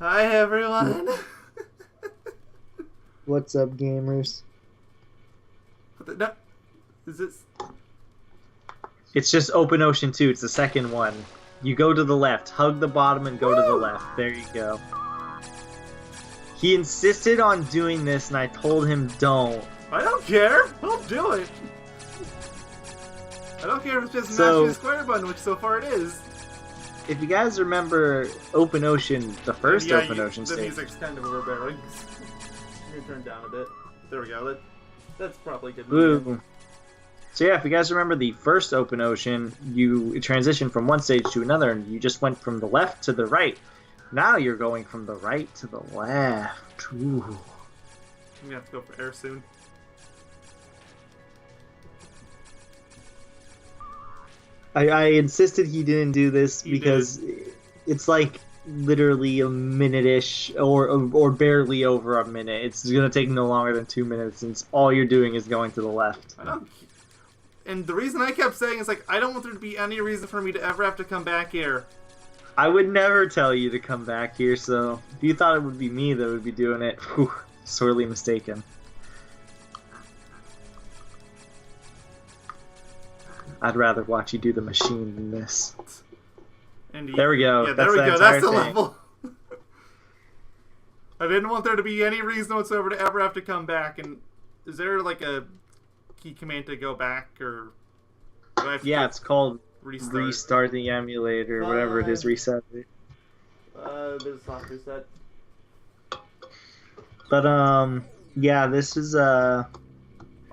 Hi everyone. What's up, gamers? No, is this? It's just Open Ocean 2. It's the second one. You go to the left. Hug the bottom and go to the left. There you go. He insisted on doing this, and I told him don't. I don't care. I'll do it. I don't care if it's just mashing the square button, which so far it is. If you guys remember Open Ocean, the first Open Ocean the stage. music's kind of overbearing. I'm gonna turn it down a bit. There we go. That's probably good. Ooh. So yeah, if you guys remember the first Open Ocean, you transitioned from one stage to another, and you just went from the left to the right. Now you're going from the right to the left. Ooh. I'm gonna have to go for air soon. I insisted he didn't do this because it's like literally a minute-ish or barely over a minute. It's gonna take no longer than 2 minutes, since all you're doing is going to the left. I don't. And the reason I kept saying is like I don't want there to be any reason for me to ever have to come back here. I would never tell you to come back here, so if you thought it would be me that would be doing it, whew, sorely mistaken. I'd rather watch you do the machine than this. Indeed. There we go. Yeah, there we go. That's the thing. level. I didn't want there to be any reason whatsoever to ever have to come back. And is there like a key command to go back, or do I have to it's called restart the emulator, whatever it is, reset it. There's soft reset. But yeah, this is I'll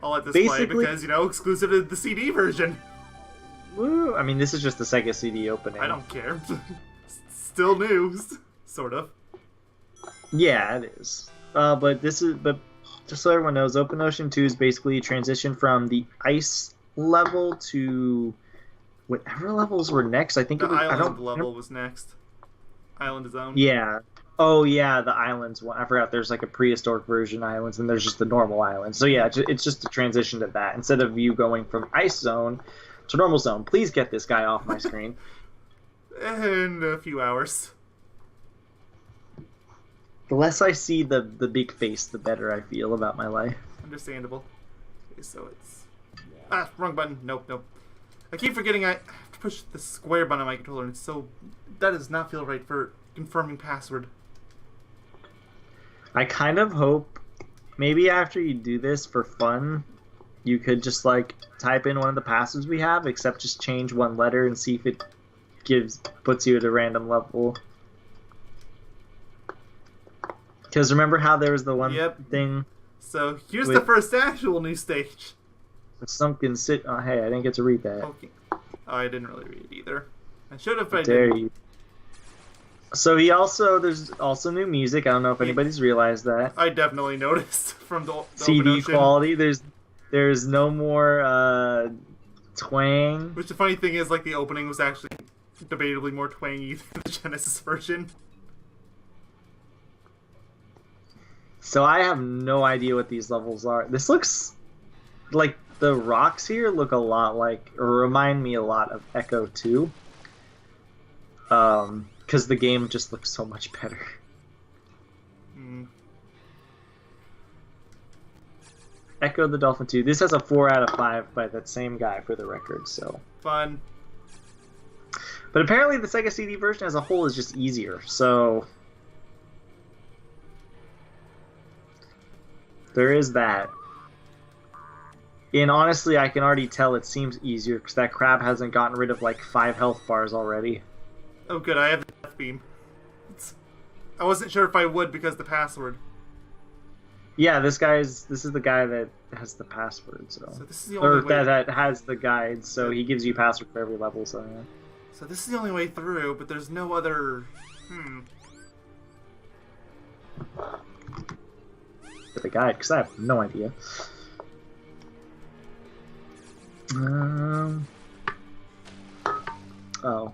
let this play basically because exclusive to the CD version. Woo! I mean, this is just the Sega CD opening. I don't care. Still news, sort of. Yeah, it is. But just so everyone knows, Open Ocean 2 is basically a transition from the ice level to whatever levels were next. I think the island level was next. Island Zone. Yeah. Oh yeah, the islands one. I forgot. There's like a prehistoric version islands, and there's just the normal islands. So yeah, it's just a transition to that. Instead of you going from ice zone to normal zone. Please get this guy off my screen. In a few hours. The less I see the big face, the better I feel about my life. Understandable. Okay, so it's... wrong button. Nope. I keep forgetting I have to push the square button on my controller, and that does not feel right for confirming password. I kind of hope maybe after you do this for fun, you could just like type in one of the passwords we have, except just change one letter and see if it puts you at a random level. Because remember how there was the one thing? So here's the first actual new stage. Sunken sit. Oh, hey, I didn't get to read that. Okay. Oh, I didn't really read it either. I should have. I dare didn't. You. So there's also new music. I don't know if anybody's realized that. I definitely noticed from the CD quality. There's no more twang. Which the funny thing is, like the opening was actually debatably more twangy than the Genesis version. So I have no idea what these levels are. This looks like the rocks here look a lot like, or remind me a lot of Echo 2. Because the game just looks so much better. Ecco the Dolphin 2. This has a 4 out of 5 by that same guy for the record, so. Fun. But apparently the Sega CD version as a whole is just easier, so. There is that. And honestly, I can already tell it seems easier because that crab hasn't gotten rid of like 5 health bars already. Oh good, I have the death beam. I wasn't sure if I would because of the password. Yeah, this is the guy that has the password, so this is the only way that has the guide, so he gives you password for every level, so yeah. So this is the only way through, but there's no other For the guide, because I have no idea. Oh.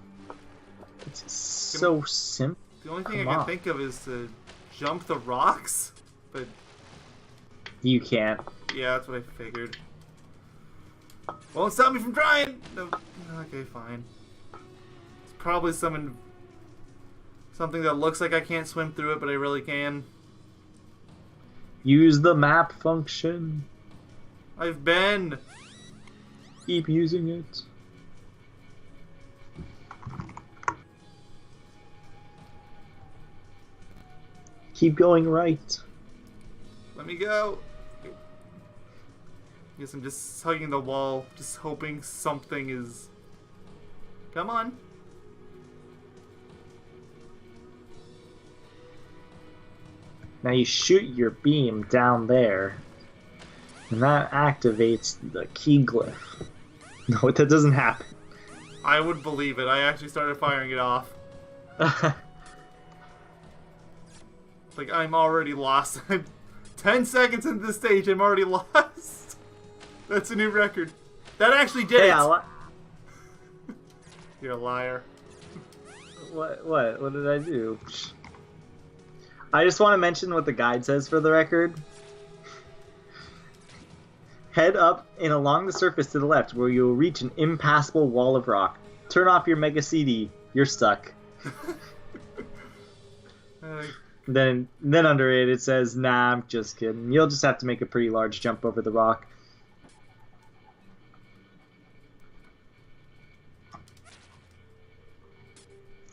It's so simple. The only thing I can think of is to jump the rocks, but... You can't. Yeah, that's what I figured. Won't stop me from trying! No. Okay, fine. It's probably some Something that looks like I can't swim through it, but I really can. Use the map function. I've been. Keep using it. Keep going right. Let me go. Guess I'm just hugging the wall, just hoping something is... Come on. Now you shoot your beam down there, and that activates the key glyph. No, that doesn't happen. I would believe it. I actually started firing it off. Like, I'm already lost. 10 seconds into the stage, I'm already lost. That's a new record. That actually did it! You're a liar. What did I do? I just want to mention what the guide says for the record. Head up and along the surface to the left where you will reach an impassable wall of rock. Turn off your Mega CD. You're stuck. Then under it says, nah, I'm just kidding. You'll just have to make a pretty large jump over the rock.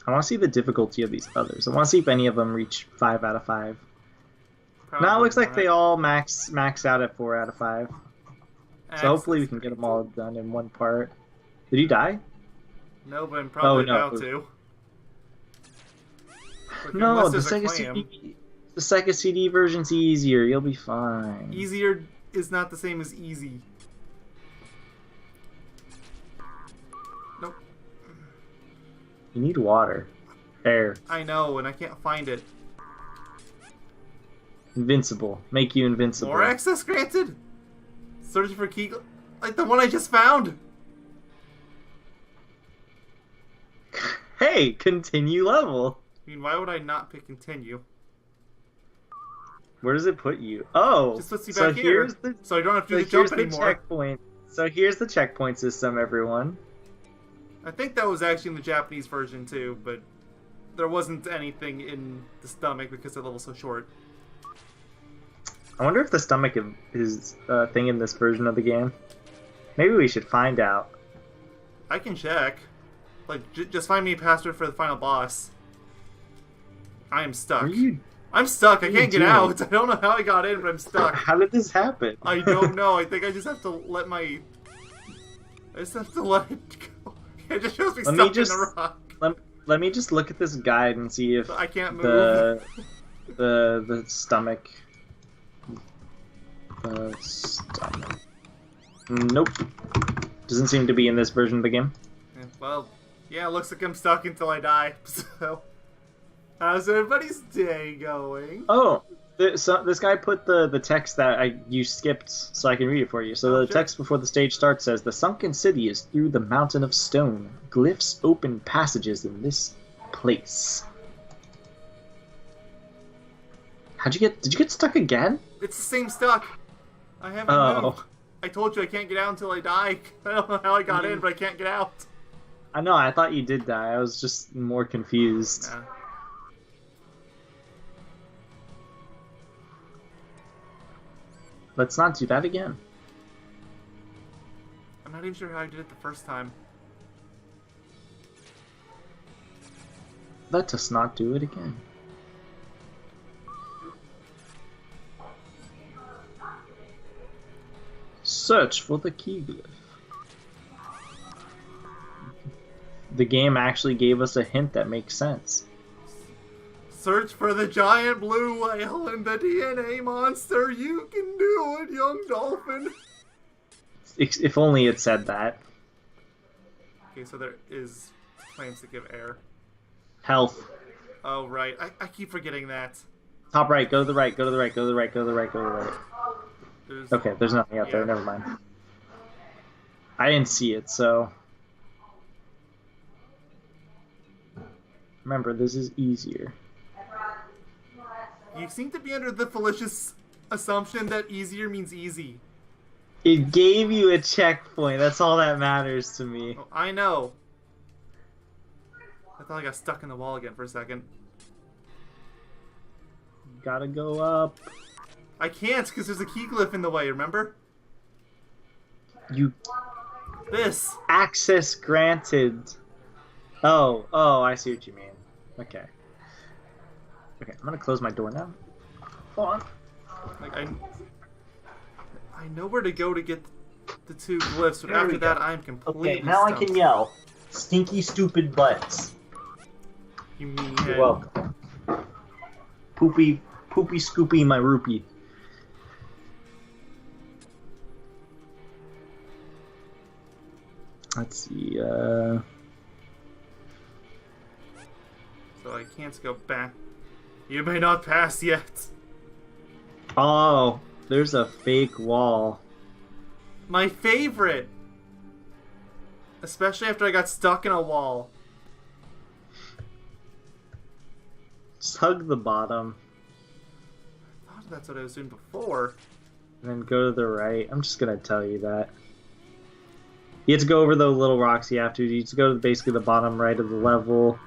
I want to see the difficulty of these others. I want to see if any of them reach 5 out of 5. Probably now it looks like not. they all max out at 4 out of 5. So hopefully we can get them all done in one part. Did you die? No, but I'm probably about to. Like, No, unless there's a clam. the Sega CD version's easier. You'll be fine. Easier is not the same as easy. Nope. You need water. Air. I know, and I can't find it. Invincible. Make you invincible. More access granted? Searching for key... Like the one I just found! Hey, continue level. I mean, why would I not pick continue? Where does it put you? Oh, Just puts you so back here, so I don't have to do the jump anymore. Checkpoint. So here's the checkpoint system, everyone. I think that was actually in the Japanese version too, but there wasn't anything in the stomach because the level's so short. I wonder if the stomach is a thing in this version of the game. Maybe we should find out. I can check. Like, just find me a password for the final boss. I am stuck. I'm stuck. I can't get out. I don't know how I got in, but I'm stuck. How did this happen? I don't know. I think I just have to let my... I just have to let it go. It just shows me stuck in the rock. Let me just look at this guide and see if I can't move. the stomach... The stomach... Nope. Doesn't seem to be in this version of the game. Yeah, well, yeah, it looks like I'm stuck until I die. So, how's everybody's day going? Oh, so this guy put the text that you skipped, so I can read it for you. So the text before the stage starts says, "The sunken city is through the mountain of stone. Glyphs open passages in this place." Did you get stuck again? It's the same stuck. I haven't moved. I told you I can't get out until I die. I don't know how I got in, but I can't get out. I know, I thought you did die. I was just more confused. Yeah. Let's not do that again. I'm not even sure how I did it the first time. Let us not do it again. Search for the key glyph. The game actually gave us a hint that makes sense. Search for the giant blue whale and the DNA monster. You can do it, young dolphin. If only it said that. Okay, so there is claims to give air. Health. Oh, right. I keep forgetting that. Top right, go to the right, go to the right, go to the right, go to the right, go to the right. Okay, there's nothing out there, never mind. I didn't see it, so... Remember, this is easier. You seem to be under the fallacious assumption that easier means easy. It gave you a checkpoint, that's all that matters to me. Oh, I know. I thought I got stuck in the wall again for a second. gotta go up. I can't because there's a key glyph in the way, remember? You This. access granted. Oh, I see what you mean. Okay. Okay, I'm gonna close my door now. Hold on. Like, I know where to go to get the 2 glyphs, but There after we that, go. I'm completely Okay, now stumped. I can yell. Stinky, stupid butts. You mean You're welcome. Poopy, scoopy, my rupee. Let's see, So I can't go back. You may not pass yet. Oh, there's a fake wall. My favorite! Especially after I got stuck in a wall. Just hug the bottom, I thought that's what I was doing before. and then go to the right. I'm just gonna tell you that. You have to go over the little rocks you have to. You have to go to basically the bottom right of the level.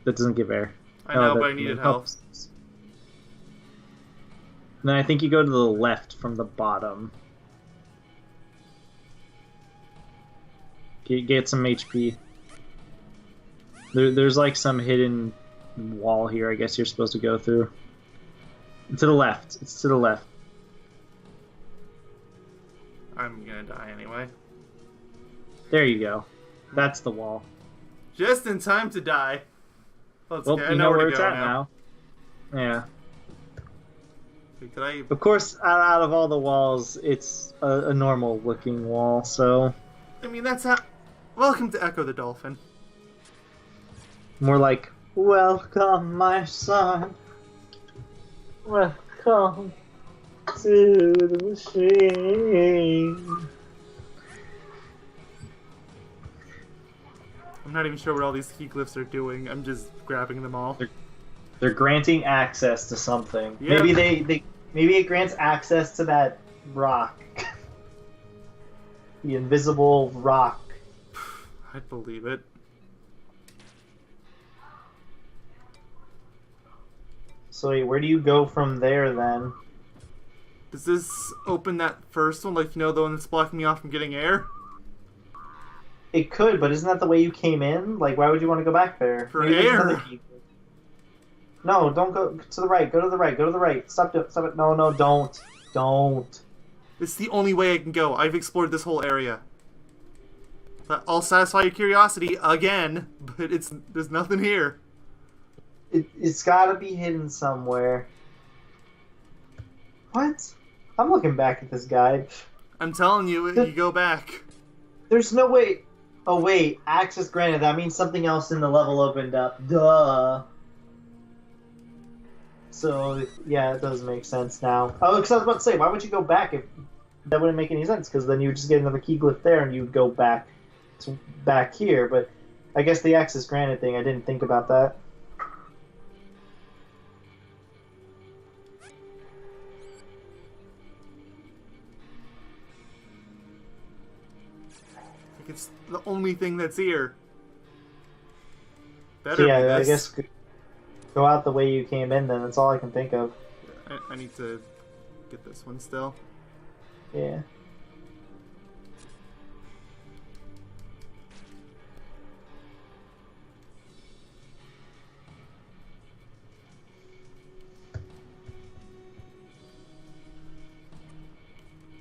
That doesn't give air. I know, that but I needed help. helps. And then I think you go to the left from the bottom. Get some HP. There's like some hidden wall here I guess you're supposed to go through. To the left. It's to the left. I'm gonna die anyway. There you go. That's the wall. Just in time to die. Let's Well, go. I you know where to it's go at now. Yeah. Wait, did I... Of course, out of all the walls, it's a normal looking wall, so... I mean, that's how... Welcome to Ecco the Dolphin. More like, welcome, my son. Welcome to the machine. I'm not even sure what all these key glyphs are doing. I'm just grabbing them all. They're granting access to something. Yep. Maybe it grants access to that rock. The invisible rock. I believe it. So wait, where do you go from there then? Does this open that first one? Like, you know, the one that's blocking me off from getting air? It could, but isn't that the way you came in? Like, why would you want to go back there? For Maybe there's air. another key. No, don't go to the right. Go to the right. Go to the right. Stop it. Stop it. No, don't. It's the only way I can go. I've explored this whole area. But I'll satisfy your curiosity again, but there's nothing here. It's got to be hidden somewhere. What? I'm looking back at this guide. I'm telling you, you go back. There's no way. Oh wait, access granted. That means something else in the level opened up. Duh. So yeah, it does make sense now. Oh, because I was about to say, why would you go back if that wouldn't make any sense? Because then you would just get another key glyph there, and you'd go back to back here. But I guess the access granted thing, I didn't think about that. Like, it's the only thing that's here. Better So be yeah, I this. guess go out the way you came in. Then that's all I can think of. I need to get this one still. Yeah.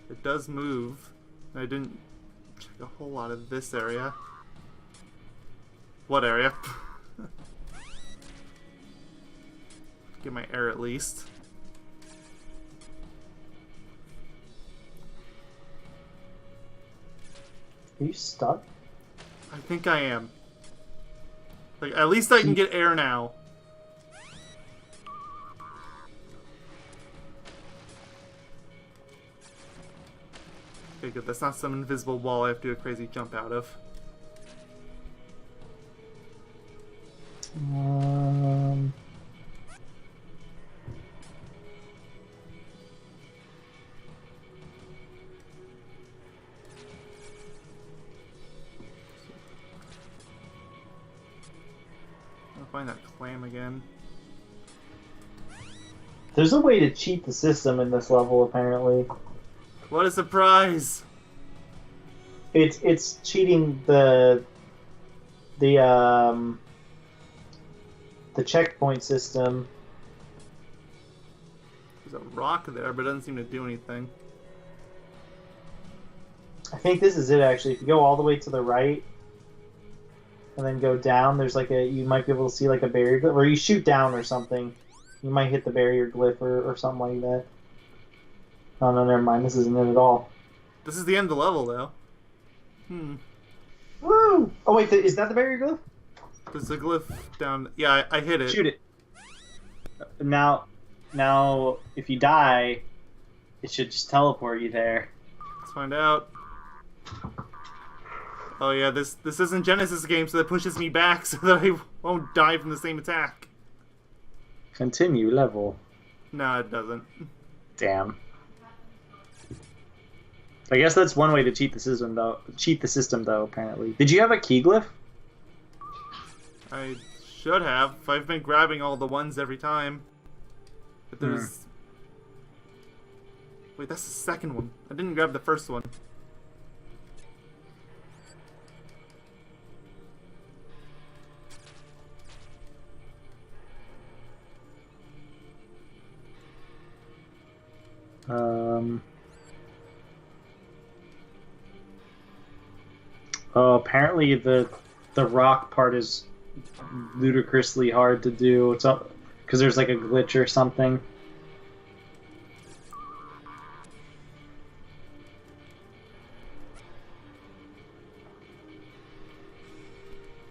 It does move. I didn't check a whole lot of this area. What area? Get my air at least. Are you stuck? I think I am. Like, at least I can get air now. Okay, good. That's not some invisible wall I have to do a crazy jump out of. I'll find that clam again. There's a way to cheat the system in this level, apparently. What a surprise! It's cheating the checkpoint system. There's a rock there, but it doesn't seem to do anything. I think this is it, actually. If you go all the way to the right and then go down, there's like you might be able to see like a barrier glyph, or you shoot down or something. You might hit the barrier glyph or something like that. Oh no, never mind. This isn't it at all. This is the end of the level, though. Woo! Oh wait, is that the barrier glyph? There's a glyph down. Yeah, I hit it. Shoot it. Now, if you die, it should just teleport you there. Let's find out. Oh yeah, this isn't Genesis game, so that pushes me back so that I won't die from the same attack. Continue level. No, it doesn't. Damn. I guess that's one way to cheat the system, though. Apparently. Did you have a key glyph? I should have. I've been grabbing all the ones every time. But there's... Wait, that's the second one. I didn't grab the first one. Oh, apparently the rock part is ludicrously hard to do. It's up because there's like a glitch or something.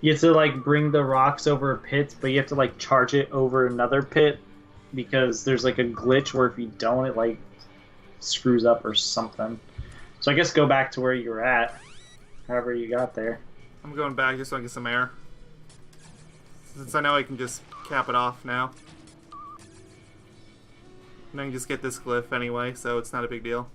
You have to like bring the rocks over a pit, but you have to like charge it over another pit because there's like a glitch where if you don't, it like screws up or something. So I guess go back to where you were at, however you got there. I'm going back just so I can get some air. Since I know I can just cap it off now. And I can just get this glyph anyway, so it's not a big deal.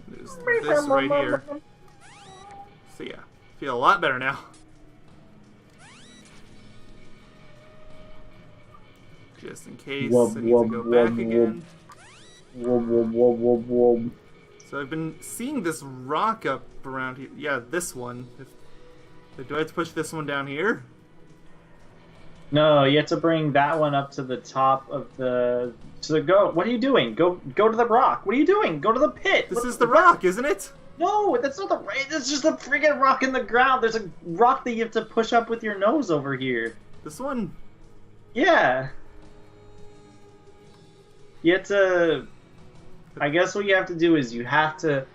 There's this right here. So yeah, feel a lot better now. Just in case I need to go back again. So I've been seeing this rock up around here. Yeah, this one. Do I have to push this one down here? No, you have to bring that one up to the top of the... What are you doing? Go to the rock. What are you doing? Go to the pit. This is the rock, isn't it? No, that's not the right. That's just a freaking rock in the ground. There's a rock that you have to push up with your nose over here. This one? Yeah. You have to... I guess what you have to do is you have to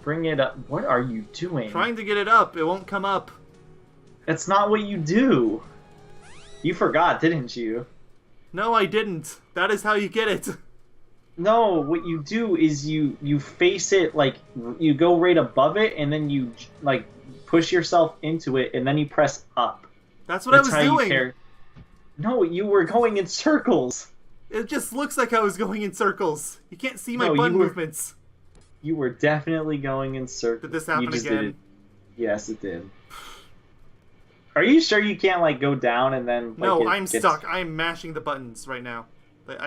bring it up. What are you doing? Trying to get it up. It won't come up. That's not what you do. You forgot, didn't you? No, I didn't. That is how you get it. No, what you do is you face it, like, you go right above it, and then you, like, push yourself into it, and then you press up. That's what I was doing. No, you were going in circles. It just looks like I was going in circles. You can't see my button movements. You were definitely going in circles. Did this happen again? Yes, it did. Are you sure you can't, like, go down and then... Like, no, I'm stuck. I'm mashing the buttons right now. Wait,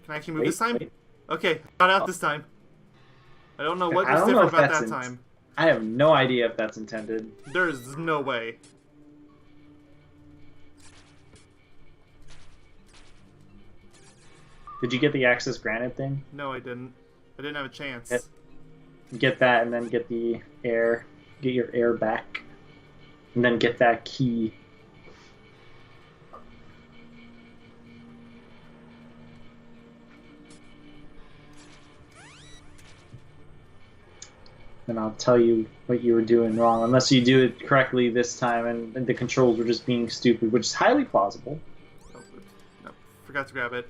can I actually move this time? Wait. Okay, got out this time. I don't know what was different about that time. I have no idea if that's intended. There's no way. Did you get the access granted thing? No, I didn't. I didn't have a chance. Get that and then get the air. Get your air back. And then get that key. And I'll tell you what you were doing wrong, unless you do it correctly this time and the controls were just being stupid, which is highly plausible. Nope. Forgot to grab it.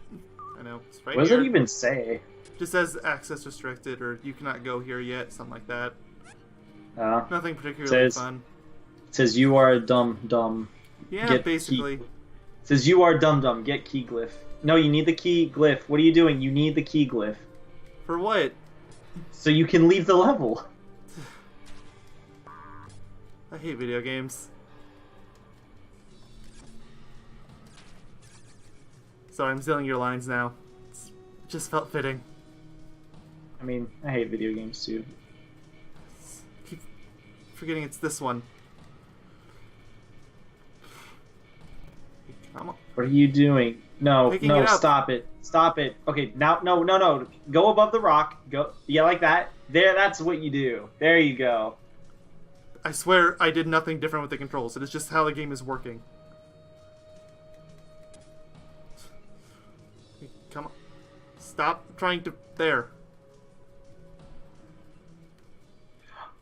I know. It's right What does here. it even say? Just says access restricted, or you cannot go here yet, something like that. Nothing particularly fun. It says you are a dumb. Yeah, basically. It says you are dumb. Get key glyph. No, you need the key glyph. What are you doing? You need the key glyph. For what? so you can leave the level. I hate video games. Sorry, I'm stealing your lines now. It just felt fitting. I mean, I hate video games too. Keep forgetting it's this one. Come on. What are you doing? No, Picking no, it up. stop it. Stop it. Okay, now, no, no, no. Go above the rock. Go, yeah, like that. There, that's what you do. There you go. I swear I did nothing different with the controls. It is just how the game is working. Come on. Stop trying to... There.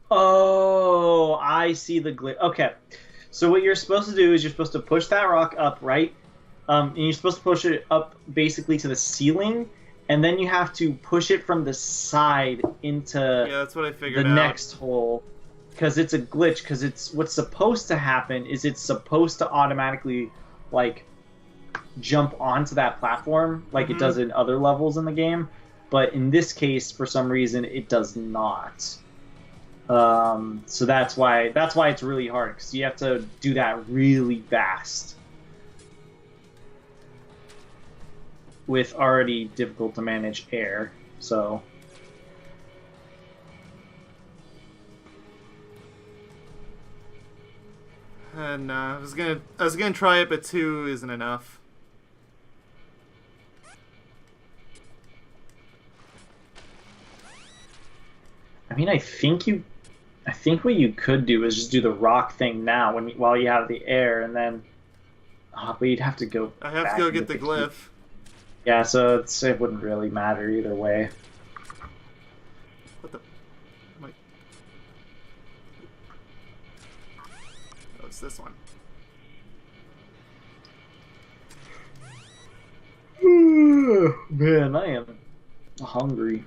Oh, I see the glitch. Okay, so what you're supposed to do is you're supposed to push that rock up, right? And you're supposed to push it up basically to the ceiling, and then you have to push it from the side into Yeah, that's what I figured the out. next hole. Because it's a glitch, because it's what's supposed to happen is it's supposed to automatically, like, jump onto that platform like it does in other levels in the game. But in this case, for some reason, it does not. So that's why it's really hard, because you have to do that really fast with already difficult to manage air. So And I was gonna try it, but 2 isn't enough. I mean, I think what you could do is just do the rock thing now while you have the air, and then but you'd have to go. I have back to go and get the glyph. key. Yeah, so it wouldn't really matter either way. What the? Am I... Oh, it's this one. Man, I am hungry.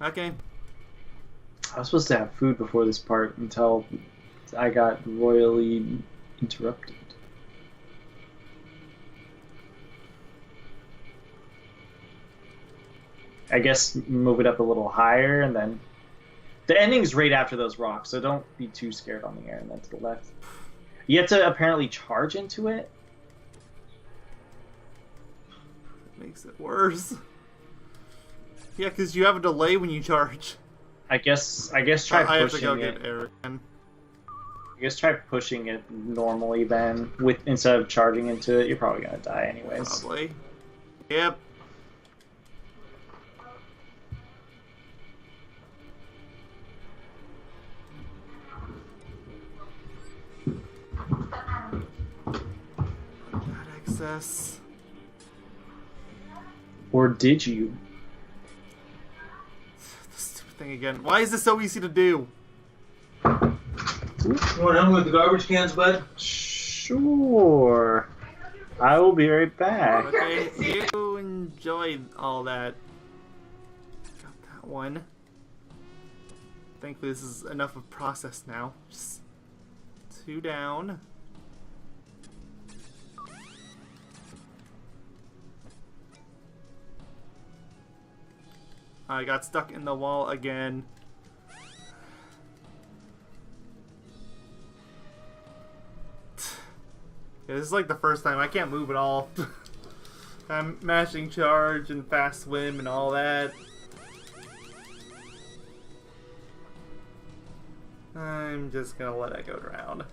Okay. I was supposed to have food before this part until I got royally interrupted. I guess move it up a little higher, and then the ending's right after those rocks, so don't be too scared on the air. And then to the left, you have to apparently charge into it. Makes it worse. Yeah, because you have a delay when you charge. I guess try I have to pushing go it. get air again. I guess try pushing it normally then, instead of charging into it. You're probably gonna die anyways. Probably. Yep. That excess. Or did you? The stupid thing again. Why is this so easy to do? You want to help me with the garbage cans, bud? Sure. I will be right back. Okay, you enjoy all that. Got that one. Thankfully, this is enough of process now. Just 2 down. I got stuck in the wall again. Yeah, this is like the first time I can't move at all. I'm mashing charge and fast swim and all that. I'm just gonna let it go around.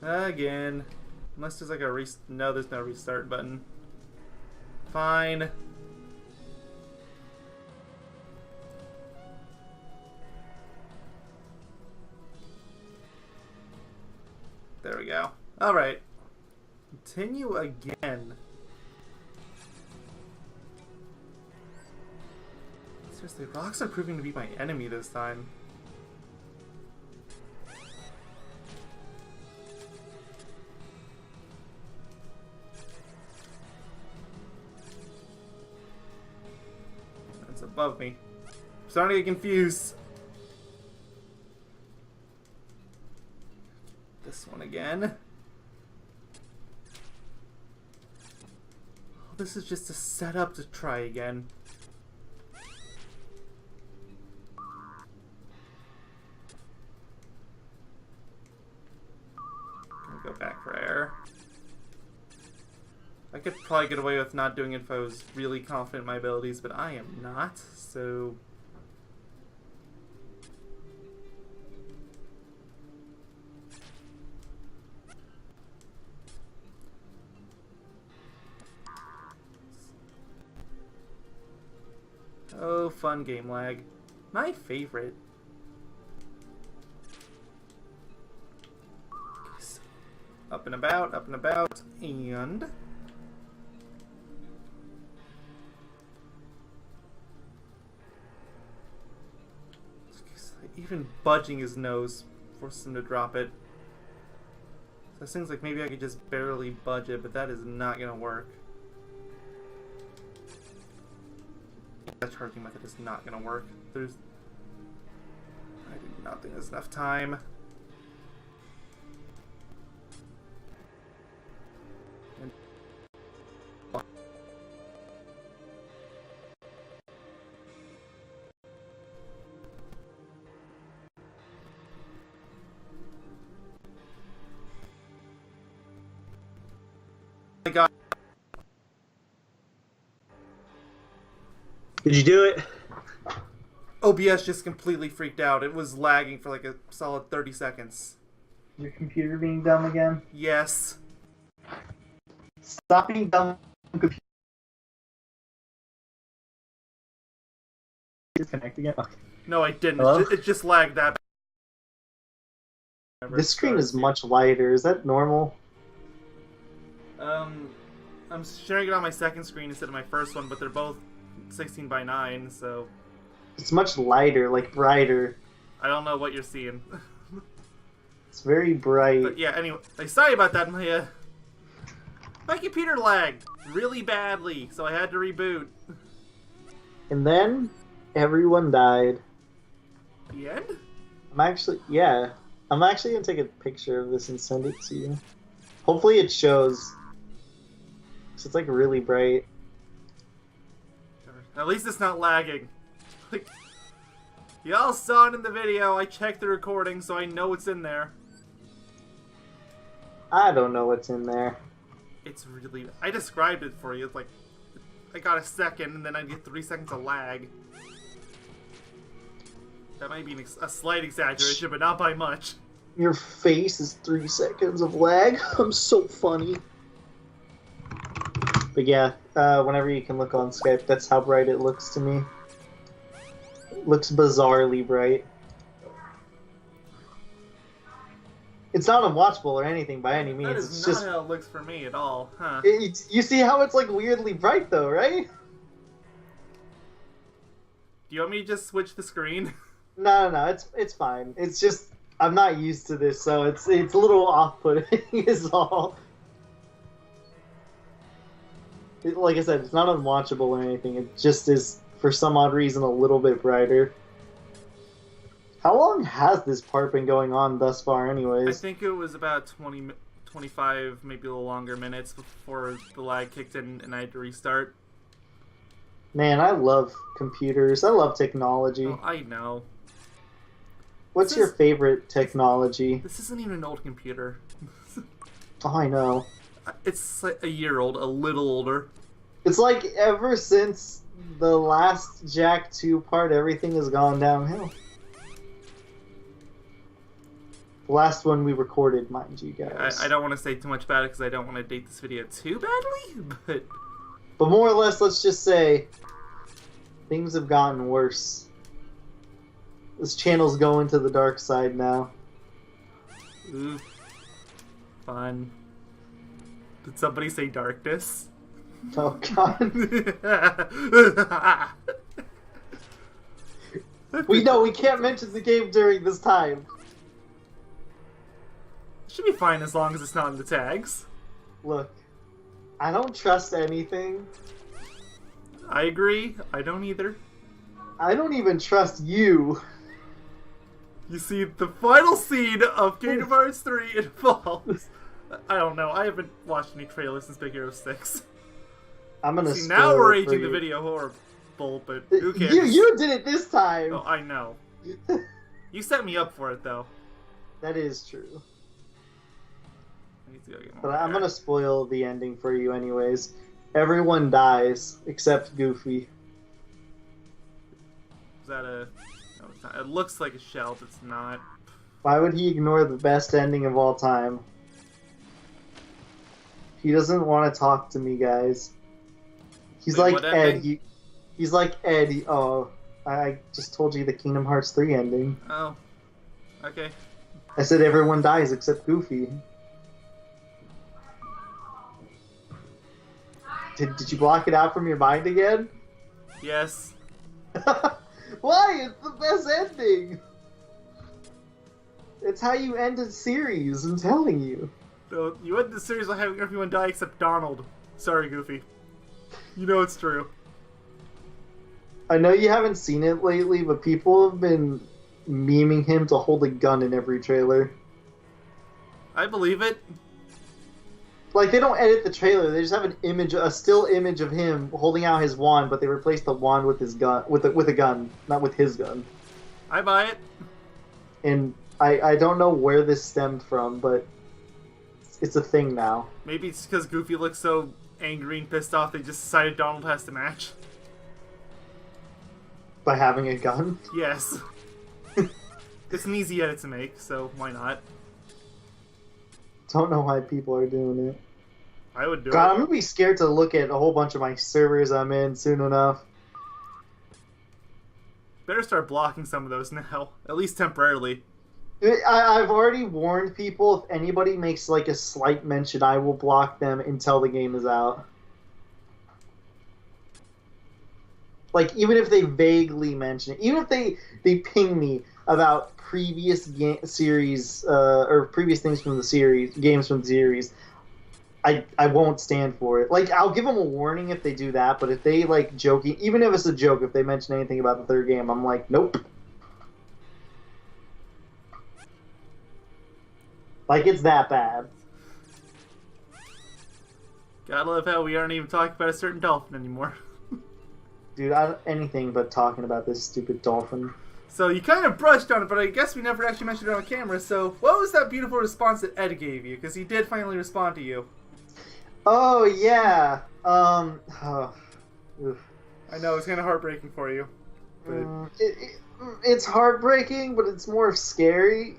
Again. Unless there's like a no, there's no restart button. Fine. There we go. Alright. Continue again. Seriously, rocks are proving to be my enemy this time. That's above me. I'm starting to get confused. This one again. This is just a setup to try again. probably get away with not doing it if I was really confident in my abilities, but I am not, so... Oh, fun game lag. My favorite. Up and about, and... Even budging his nose forces him to drop it. So it seems like maybe I could just barely budge it, but that is not gonna work. That charging method is not gonna work. I do not think there's enough time. I got. Did you do it? OBS just completely freaked out. It was lagging for like a solid 30 seconds. Your computer being dumb again? Yes. Stop being dumb. Disconnect again? Okay. No, I didn't. Hello? It just lagged that. This screen is much lighter. Is that normal? I'm sharing it on my second screen instead of my first one, but they're both 16 by 9, so... It's much lighter, like brighter. I don't know what you're seeing. It's very bright. But yeah, anyway, sorry about that. My computer lagged really badly, so I had to reboot. And then, everyone died. The end? I'm actually gonna take a picture of this and send it to you. Hopefully it shows. 'Cause it's like really bright. At least it's not lagging. Like, y'all saw it in the video. I checked the recording, so I know what's in there. I don't know what's in there. It's really... I described it for you. It's like... I got a second, and then I get 3 seconds of lag. That might be a slight exaggeration, but not by much. Your face is 3 seconds of lag. I'm so funny. But yeah, whenever you can look on Skype, that's how bright it looks to me. It looks bizarrely bright. It's not unwatchable or anything by any means. That is it's not just how it looks for me at all, huh? you see how it's like weirdly bright though, right? Do you want me to just switch the screen? No, it's fine. It's just I'm not used to this, so it's a little off-putting is all. Like I said, it's not unwatchable or anything. It just is, for some odd reason, a little bit brighter. How long has this part been going on thus far, anyways? I think it was about 20, 25, maybe a little longer minutes before the lag kicked in and I had to restart. Man, I love computers. I love technology. Oh, I know. What's your favorite technology? This isn't even an old computer. Oh, I know. It's like a year old, a little older. It's like ever since the last Jack 2 part, everything has gone downhill. The last one we recorded, mind you guys. I don't want to say too much about it because I don't want to date this video too badly, But more or less, let's just say things have gotten worse. This channel's going to the dark side now. Ooh. Fun. Did somebody say darkness? Oh god. We can't mention the game during this time. Should be fine as long as it's not in the tags. Look, I don't trust anything. I agree. I don't either. I don't even trust you. You see, the final scene of Kingdom Hearts 3 involves... I don't know. I haven't watched any trailers since Big Hero 6. I'm gonna see, now we're aging the video horrible, but who cares? You did it this time! Oh, I know. You set me up for it, though. That is true. I need to go get more But I'm hair. gonna spoil the ending for you anyways. Everyone dies except Goofy. Is that a... No, it's not. It looks like a shell, but it's not. Why would he ignore the best ending of all time? He doesn't want to talk to me, guys. He's Wait, like what Ed. ending? He's like Ed. I just told you the Kingdom Hearts 3 ending. Oh. Okay. I said everyone dies except Goofy. Did you block it out from your mind again? Yes. Why? It's the best ending! It's how you end a series, I'm telling you. So you end the series by having everyone die except Donald. Sorry, Goofy. You know it's true. I know you haven't seen it lately, but people have been memeing him to hold a gun in every trailer. I believe it. Like, they don't edit the trailer, they just have an image, a still image of him holding out his wand, but they replaced the wand with his gun, with a gun, not with his gun. I buy it. And I don't know where this stemmed from, but it's a thing now. Maybe it's because Goofy looks so angry and pissed off they just decided Donald has to match. By having a gun? Yes. It's an easy edit to make, so why not? Don't know why people are doing it. I would do God, it. I'm gonna be scared to look at a whole bunch of my servers I'm in soon enough. Better start blocking some of those now, at least temporarily. I've already warned people, if anybody makes like a slight mention, I will block them until the game is out. Like, even if they vaguely mention it, even if they ping me about previous series, or previous things from the series, games from the series, I won't stand for it. Like, I'll give them a warning if they do that, but if they, like, joking, even if it's a joke, if they mention anything about the third game, I'm like, nope. Like, it's that bad. Gotta love how we aren't even talking about a certain dolphin anymore. Dude, anything but talking about this stupid dolphin. So you kind of brushed on it, but I guess we never actually mentioned it on camera, so what was that beautiful response that Ed gave you? Because he did finally respond to you. Oh, yeah. Oof. I know, it's kind of heartbreaking for you. But... It's heartbreaking, but it's more scary.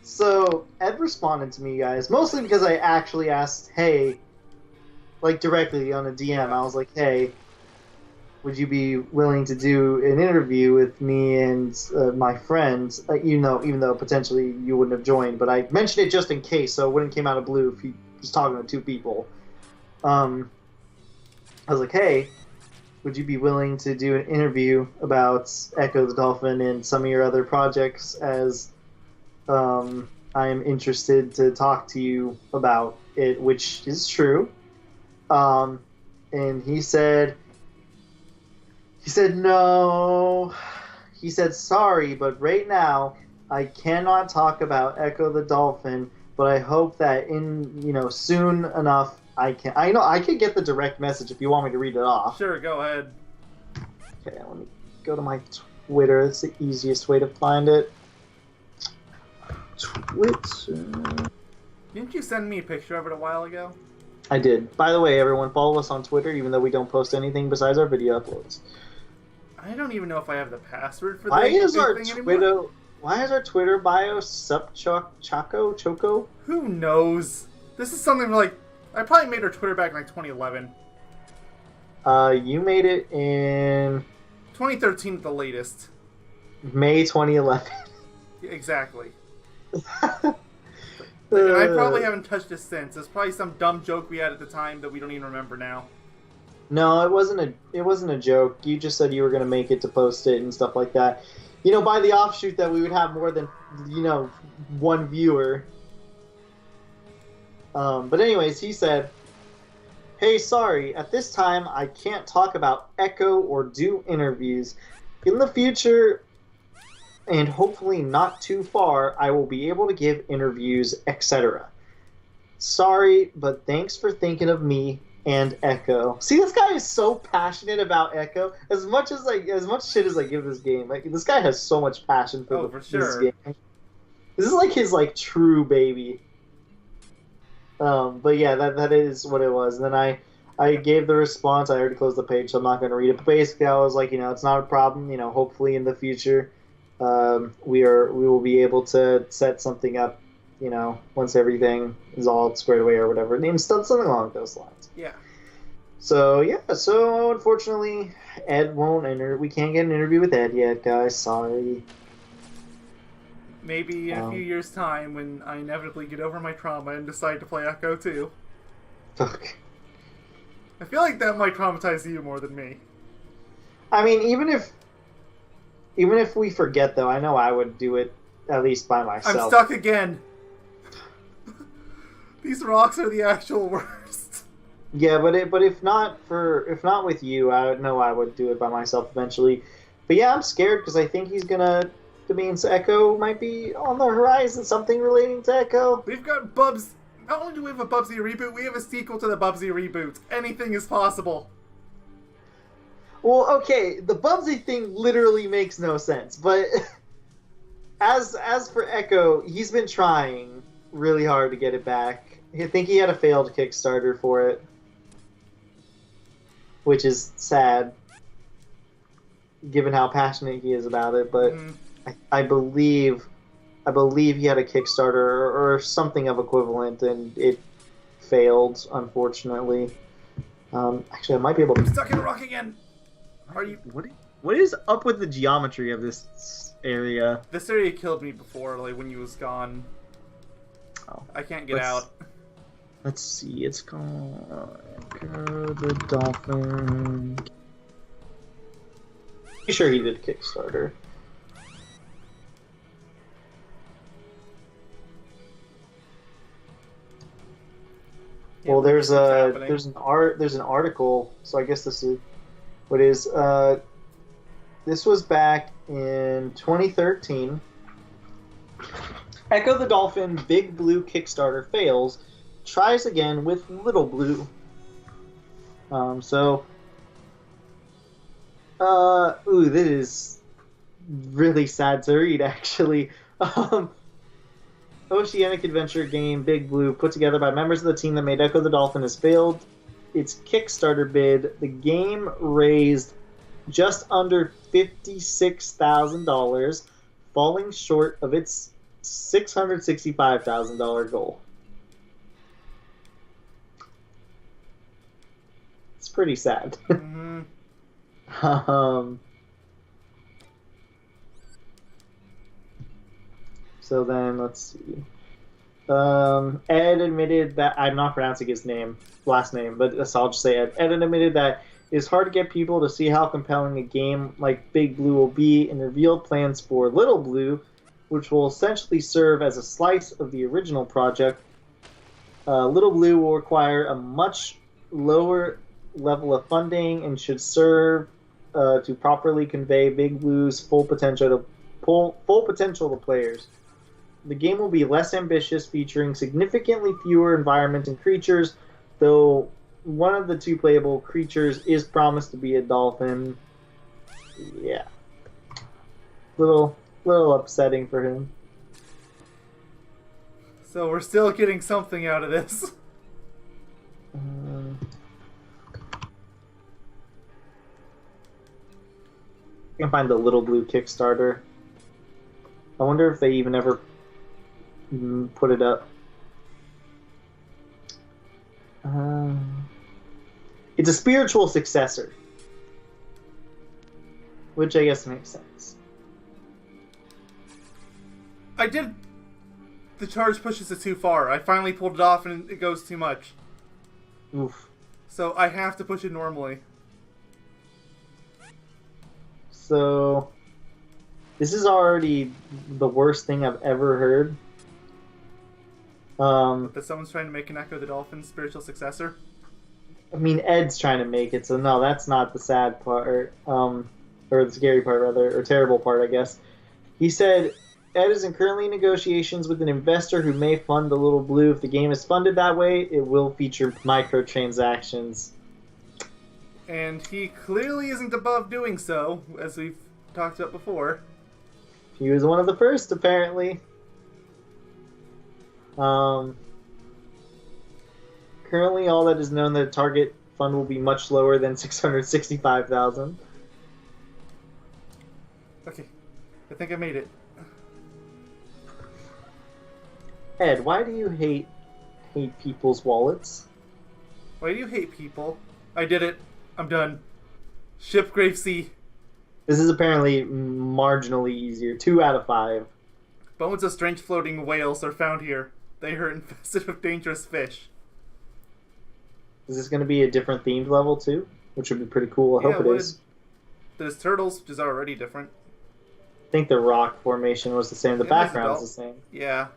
So, Ed responded to me, guys, mostly because I actually asked, hey, like directly on a DM, I was like, hey, would you be willing to do an interview with me and my friends? Even though potentially you wouldn't have joined, but I mentioned it just in case, so it wouldn't came out of blue if he was talking to two people. I was like, hey, would you be willing to do an interview about Ecco the Dolphin and some of your other projects, as I am interested to talk to you about it, which is true. And he said no. He said, sorry, but right now I cannot talk about Ecco the Dolphin, but I hope that soon enough I can. I can get the direct message if you want me to read it off. Sure, go ahead. Okay, let me go to my Twitter. It's the easiest way to find it. Twitter. Didn't you send me a picture of it a while ago? I did. By the way, everyone, follow us on Twitter, even though we don't post anything besides our video uploads. I don't even know if I have the password for Why is the our thing Twitter? anymore. Why is our Twitter bio Choco? Who knows? This is something like I probably made our Twitter back in like 2011, You made it in 2013 at the latest. May 2011. Exactly. And I probably haven't touched it since. It's probably some dumb joke we had at the time that we don't even remember now. No, it wasn't a joke. You just said you were going to make it to post it and stuff like that. By the offshoot that we would have more than, one viewer. But anyways, he said, hey, sorry, at this time I can't talk about Ecco or do interviews. In the future, and hopefully not too far, I will be able to give interviews, etc. Sorry, but thanks for thinking of me and Ecco. See, this guy is so passionate about Ecco. As much shit as I give this game, this guy has so much passion for sure. this game. This is like his true baby. But yeah, that is what it was. And then I gave the response. I already closed the page, so I'm not going to read it. But basically, I was like, it's not a problem. Hopefully in the future, we will be able to set something up. Once everything is all squared away or whatever, and something along those lines. Yeah. So yeah, so unfortunately, Ed won't enter. We can't get an interview with Ed yet, guys. Sorry. Maybe in a few years' time, when I inevitably get over my trauma and decide to play Echo 2. Fuck. I feel like that might traumatize you more than me. I mean, even if we forget, though, I know I would do it at least by myself. I'm stuck again. These rocks are the actual worst. Yeah, but if not with you, I know I would do it by myself eventually. But yeah, I'm scared because I think he's gonna. That means Echo might be on the horizon. Something relating to Echo. We've got Bubs. Not only do we have a Bubsy reboot, we have a sequel to the Bubsy reboot. Anything is possible. Well, okay, the Bubsy thing literally makes no sense. But as for Echo, he's been trying really hard to get it back. I think he had a failed Kickstarter for it, which is sad, given how passionate he is about it. But I believe he had a Kickstarter or something of equivalent, and it failed, unfortunately. Actually, I might be able to. I'm stuck in a rock again. Are you? What is up with the geometry of this area? This area killed me before, like when you was gone. Oh, I can't get out. Let's see. It's called Ecco the Dolphin. Pretty sure he did Kickstarter. Yeah, well, there's what's an article. So I guess this is what is. This was back in 2013. Ecco the Dolphin Big Blue Kickstarter fails. Tries again with Little Blue. This is really sad to read, actually. Oceanic adventure game Big Blue, put together by members of the team that made Ecco the Dolphin, has failed its Kickstarter bid. The game raised just under $56,000, falling short of its $665,000 goal. It's pretty sad. Mm-hmm. So then, let's see. Ed admitted that I'm not pronouncing his last name, but so I'll just say Ed. Ed admitted that it's hard to get people to see how compelling a game like Big Blue will be, and revealed plans for Little Blue, which will essentially serve as a slice of the original project. Little Blue will require a much lower level of funding and should serve to properly convey Big Blue's full potential to players. The game will be less ambitious, featuring significantly fewer environments and creatures, though one of the two playable creatures is promised to be a dolphin. Yeah. Little upsetting for him. So we're still getting something out of this. I can find the Little Blue Kickstarter. I wonder if they even ever put it up. It's a spiritual successor, which I guess makes sense. I did. The charge pushes it too far. I finally pulled it off and it goes too much. Oof. So I have to push it normally. So this is already the worst thing I've ever heard. That someone's trying to make an Ecco the Dolphin spiritual successor? I mean, Ed's trying to make it, so no, that's not the sad part, or the scary part, rather, or terrible part, I guess. He said, Ed is currently in negotiations with an investor who may fund the Little Blue. If the game is funded that way, it will feature microtransactions. And he clearly isn't above doing so, as we've talked about before. He was one of the first, apparently. Currently, all that is known that the target fund will be much lower than 665,000. Okay. I think I made it. Ed, why do you hate people's wallets? Why do you hate people? I did it. I'm done. Ship Grave Sea. This is apparently marginally easier. 2 out of 5. Bones of strange floating whales are found here. They are infested with dangerous fish. Is this going to be a different themed level too? Which would be pretty cool. I hope it is. There's turtles, which is already different. I think the rock formation was the same. The background's the same. Yeah.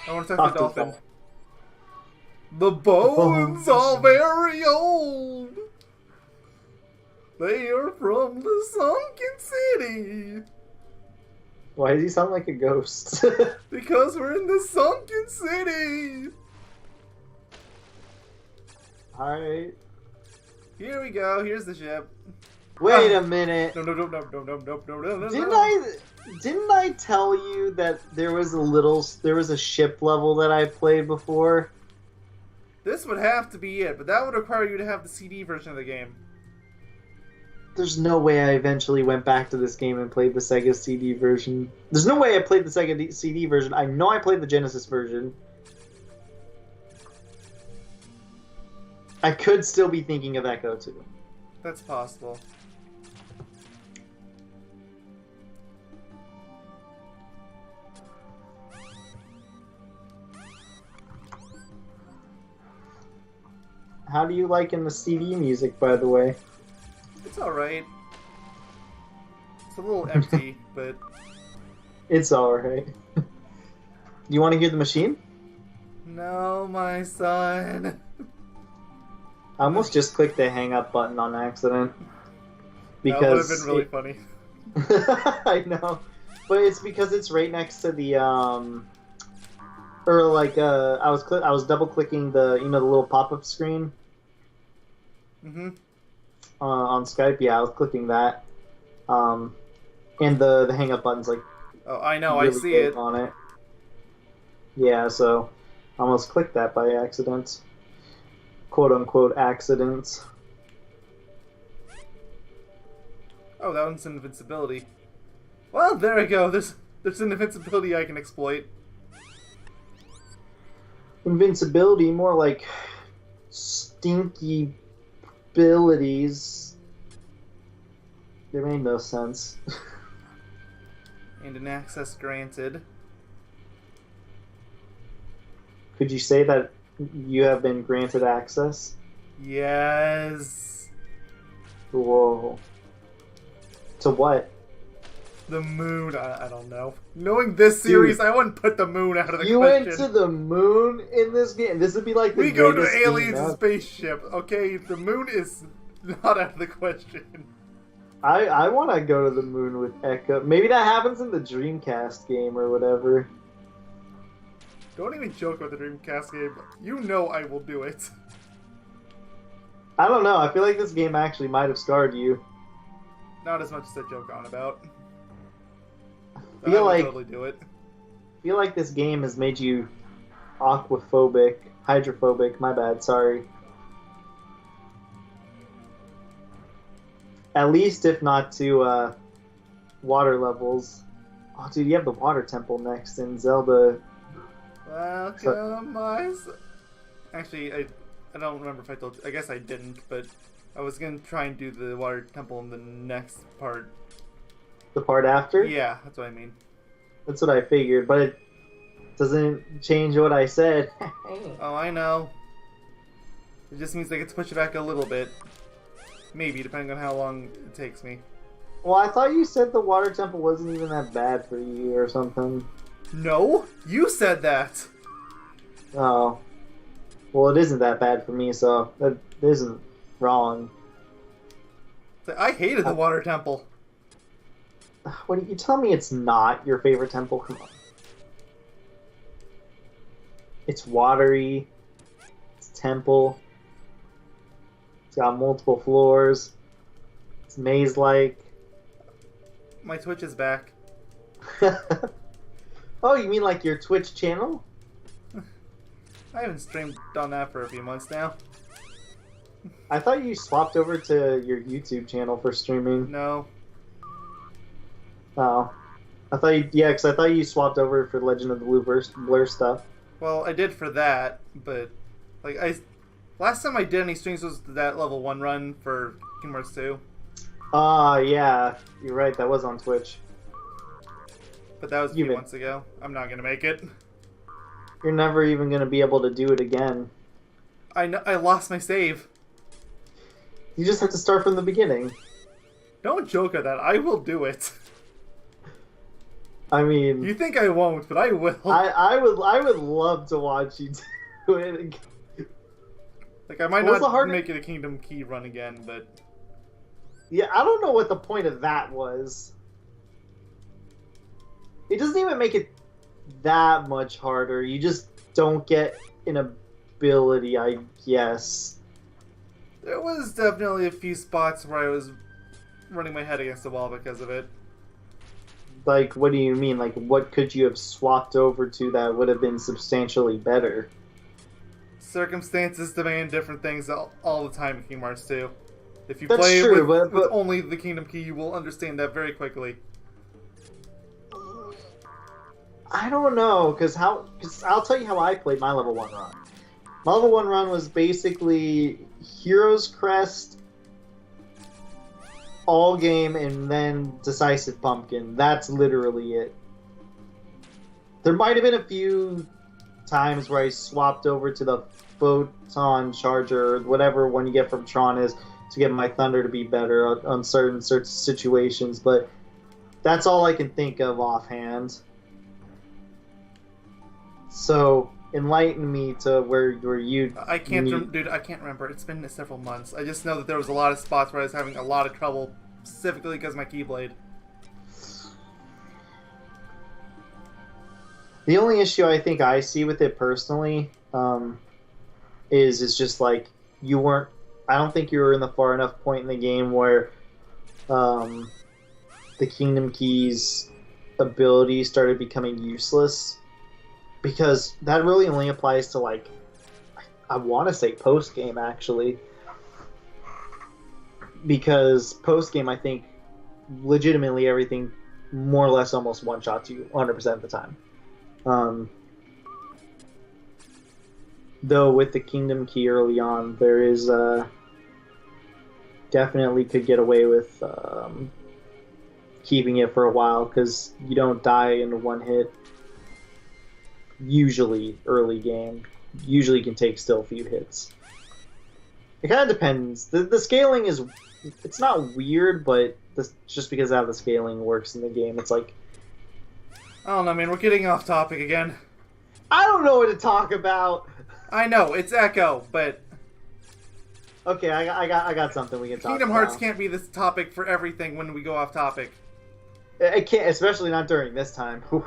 I want to talk to the dolphin. The bones are very old. They are from the sunken city. Why does he sound like a ghost? Because we're in the sunken city. Alright. Here we go. Here's the ship. Wait a minute. No. Didn't I tell you that there was a ship level that I played before? This would have to be it, but that would require you to have the CD version of the game. There's no way I eventually went back to this game and played the Sega CD version. There's no way I played the Sega CD version. I know I played the Genesis version. I could still be thinking of Echo too. That's possible. How do you like in the CD music, by the way? It's alright. It's a little empty, but... It's alright. You want to hear the machine? No, my son. I almost just clicked the hang up button on accident. That would have been really funny. I know. But it's because it's right next to the, or like, I was double clicking the, the little pop-up screen. Mm-hmm. On Skype, yeah, I was clicking that. And the hang up button's like... Oh, I know, really I see it. on it. Yeah, so I almost clicked that by accident. Quote-unquote accident. Oh, that one's invincibility. Well, there we go. There's an invincibility I can exploit. Invincibility, more like stinky abilities. They made no sense. And an access granted. Could you say that you have been granted access? Yes. Whoa. To what? The moon, I don't know. Knowing this series, Dude, I wouldn't put the moon out of the you question. went to the moon in this game? This would be like the We go to greatest aliens game and ever. spaceship, okay? The moon is not out of the question. I want to go to the moon with Echo. Maybe that happens in the Dreamcast game or whatever. Don't even joke about the Dreamcast game. You know I will do it. I don't know. I feel like this game actually might have scarred you. Not as much as I joke on about. I feel will like totally do it. I feel like this game has made you aquaphobic, hydrophobic. My bad. Sorry. At least, if not to water levels. Oh, dude, you have the water temple next in Zelda. Welcome, my son. Actually, I don't remember if I told you. I guess I didn't, but I was going to try and do the water temple in the next part. The part after? Yeah, that's what I mean. That's what I figured, but it doesn't change what I said. Oh, I know. It just means I get to push it back a little bit. Maybe, depending on how long it takes me. Well, I thought you said the water temple wasn't even that bad for you or something. No? You said that! Oh. Well, it isn't that bad for me, so that isn't wrong. I hated the water temple. What you tell me it's not your favorite temple? Come on. It's watery. It's a temple. It's got multiple floors. It's maze-like. My Twitch is back. Oh, you mean like your Twitch channel? I haven't streamed on that for a few months now. I thought you swapped over to your YouTube channel for streaming. No. Oh. I thought because I thought you swapped over for Legend of the Blur stuff. Well, I did for that, but like last time I did any streams was that level 1 run for Kingdom Hearts 2. Yeah, you're right. That was on Twitch. But that was a few months ago. I'm not gonna make it. You're never even gonna be able to do it again. I know. I lost my save. You just have to start from the beginning. Don't joke at that. I will do it. I mean, you think I won't, but I will. I would love to watch you do it again. Like I might not make it a Kingdom Key run again, but yeah, I don't know what the point of that was. It doesn't even make it that much harder. You just don't get an ability, I guess. There was definitely a few spots where I was running my head against the wall because of it. Like, what do you mean? Like, what could you have swapped over to that would have been substantially better? Circumstances demand different things all the time in Kingdom Hearts 2. If you That's play true, with but only the Kingdom Key, you will understand that very quickly. I don't know, because I'll tell you how I played my level 1 run. My level 1 run was basically Hero's Crest, all game, and then Decisive Pumpkin. That's literally it. There might have been a few times where I swapped over to the Photon Charger, or whatever one you get from Tron is, to get my Thunder to be better on certain situations, but that's all I can think of offhand. So enlighten me to where you. dude. I can't remember. It's been several months. I just know that there was a lot of spots where I was having a lot of trouble, specifically because of my Keyblade. The only issue I think I see with it personally is just like you weren't. I don't think you were in the far enough point in the game where the Kingdom Keys ability started becoming useless. Because that really only applies to, like, I want to say post-game, actually. Because post-game, I think, legitimately everything more or less almost one-shots you 100% of the time. Though with the Kingdom Key early on, there is definitely could get away with keeping it for a while, because you don't die in one hit. Usually early game. Usually can take still a few hits. It kind of depends. The scaling is... It's not weird, but just because how the scaling works in the game, it's like... I don't know, man. We're getting off topic again. I don't know what to talk about! I know, it's Echo, but... Okay, I got something we can talk about. Kingdom Hearts can't be this topic for everything when we go off topic. It can't, especially not during this time. Whew.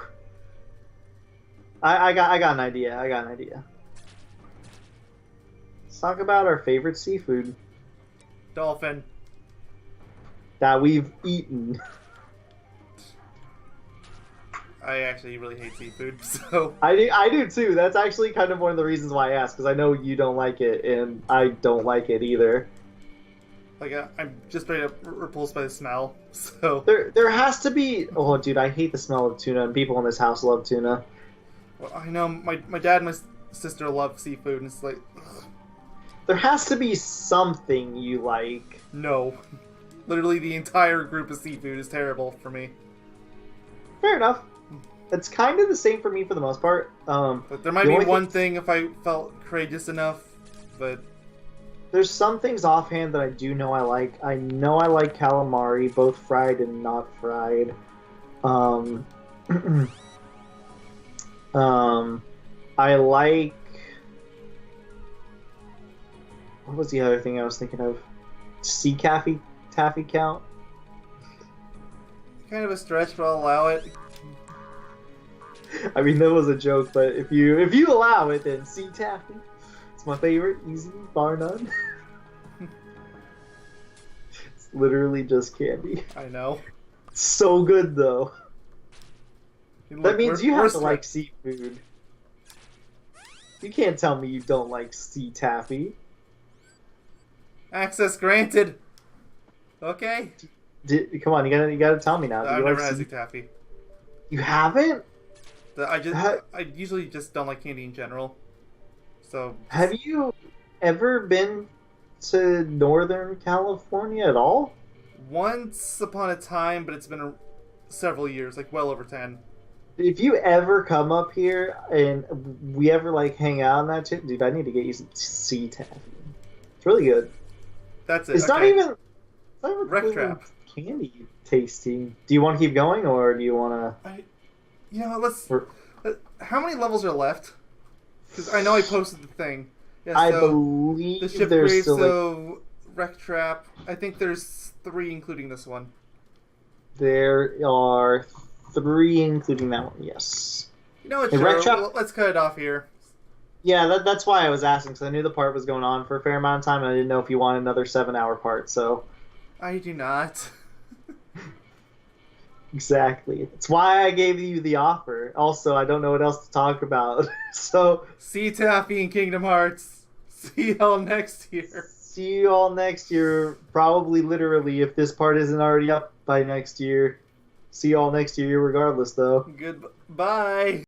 I got an idea. Let's talk about our favorite seafood Dolphin. that we've eaten. I actually really hate seafood, so... I do too. That's actually kind of one of the reasons why I asked, because I know you don't like it, and I don't like it either. Like, I'm just very repulsed by the smell, so... There has to be... Oh, dude, I hate the smell of tuna, and people in this house love tuna. Well, I know, my dad and my sister love seafood, and it's like... Ugh. There has to be something you like. No. Literally the entire group of seafood is terrible for me. Fair enough. It's kind of the same for me for the most part. But there might be one thing if I felt courageous enough, but... There's some things offhand that I do know I like. I know I like calamari, both fried and not fried. I like... What was the other thing I was thinking of? Sea taffy count? Kind of a stretch, but I'll allow it. I mean, that was a joke, but if you allow it, then sea taffy. It's my favorite, easy, bar none. It's literally just candy. I know. So good, though. Hey, look, that means you have to like seafood. You can't tell me you don't like sea taffy. Access granted. Okay. Come on, you gotta tell me now. Do I've you never like had sea... sea taffy. You haven't? I usually just don't like candy in general. So. Have you ever been to Northern California at all? Once upon a time, but it's been several years, like well over 10. If you ever come up here and we ever like hang out on that shit, dude, I need to get you some sea taffy. It's really good. That's it. It's not even Wreck really Trap. candy tasting. Do you want to keep going or do you want to? Let's. How many levels are left? Because I know I posted the thing. Yeah, I so believe the ship there's grave, still so Wreck Trap. I think there's 3 including this one. There are 3 including that one. Yes. You know what? Hey, Sure. Wreck Trap- Well, let's cut it off here. Yeah, that's why I was asking because I knew the part was going on for a fair amount of time and I didn't know if you wanted another 7-hour part. So. I do not. Exactly. It's why I gave you the offer. Also, I don't know what else to talk about. So, Sea Taffy and Kingdom Hearts. See y'all next year. see you all next year. Probably literally if this part isn't already up by next year. See you all next year regardless, though. Goodbye.